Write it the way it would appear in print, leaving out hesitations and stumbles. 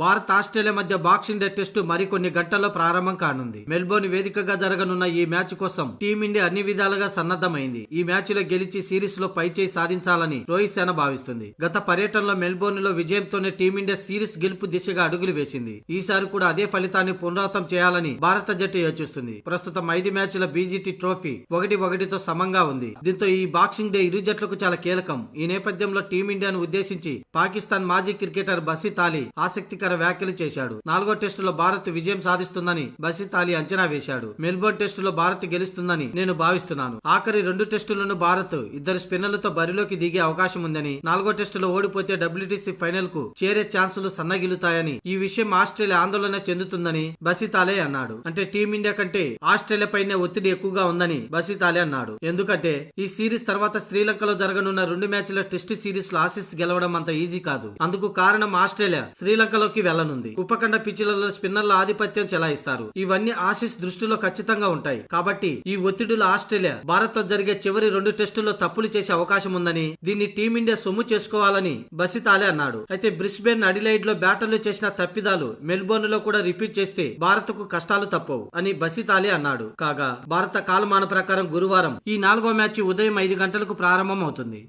Bharat Australia మధ్య boxing day test మరికొన్ని గంటల్లో ప్రారంభం కానుంది. మెల్బోర్న్ వేదికగా జరగనున్న ఈ మ్యాచ్ కోసం టీమిండియా అన్ని విధాలుగా సన్నద్ధమైంది. ఈ మ్యాచ్ లో గెలిచి సిరీస్ లో పైచేయి సాధించాలని రోహిత్ సేన భావిస్తుంది. గత పర్యటనలో మెల్బోర్న్ లో విజయంతోనే టీమిండియా సిరీస్ గెలుపు దిశగా అడుగులు వేసింది. ఈసారి కూడా అదే ఫలితాన్ని పునరావృతం చేయాలని భారత జట్టు యోచిస్తుంది. ప్రస్తుతం 5 మ్యాచ్ల బీజీటీ ట్రోఫీ 1-1తో సమంగా ఉంది. దీంతో ఈ బాక్సింగ్ డే ఇరు జట్లకు చాలా కీలకం. ఈ నేపథ్యంలో టీమిండియాను ఉద్దేశించి పాకిస్తాన్ మాజీ క్రికెటర్ బసిత్ అలీ ఆసక్తికర వ్యాఖ్యలు చేశాడు. 4వ టెస్టులో భారత్ విజయం సాధిస్తుందని బసిత్ అలీ అంచనా వేశాడు. మెల్బోర్న్ టెస్టులో భారత్ గెలుస్తుందని నేను భావిస్తున్నాను. ఆఖరి 2 టెస్టులను భారత్ 2 స్పిన్నర్లతో బరిలోకి దిగే అవకాశం ఉందని, 4వ టెస్టులో ఓడిపోతే డబ్ల్యూటీసీ ఫైనల్ కు చేరే ఛాన్సులు సన్నగిలుతాయని, ఈ విషయం ఆస్ట్రేలియా ఆందోళన చెందుతుందని బసిత్ అలీ అన్నాడు. అంటే టీమిండియా కంటే ఆస్ట్రేలియా పైనే ఒత్తిడి ఎక్కువగా ఉందని బసిత్ అలీ అన్నాడు. ఎందుకంటే ఈ సిరీస్ తర్వాత శ్రీలంకలో జరగనున్న 2 మ్యాచ్ల టెస్ట్ సిరీస్ లో ఆసీస్ గెలవడం అంత ఈజీ కాదు. అందుకు కారణం ఆస్ట్రేలియా శ్రీలంకలోకి వెళ్లనుంది. ఉపఖండ పిచ్చిలలో స్పిన్నర్ల ఆధిపత్యం చెలాయిస్తారు. ఇవన్నీ ఆసీస్ దృష్టిలో ఖచ్చితంగా ఉంటాయి. కాబట్టి ఈ ఒత్తిడిలో ఆస్ట్రేలియా భారత్ తో జరిగే చివరి 2 టెస్టుల్లో తప్పులు చేసే అవకాశం ఉందని, దీన్ని టీమిండియా సొమ్ము చేసుకోవాలని బసిత్ అలీ అన్నాడు. అయితే బ్రిస్బేన్, అడిలైడ్ లో బ్యాటర్లు చేసిన తప్పిదాలు మెల్బోర్న్ లో కూడా రిపీట్ చేస్తే భారత్ కు కష్టాలు తప్పవు అని బసిత్ అలీ అన్నాడు. కాగా భారత కాలమాన ప్రకారం గురువారం ఈ 4వ మ్యాచ్ ఉదయం 5 గంటలకు ప్రారంభం అవుతుంది.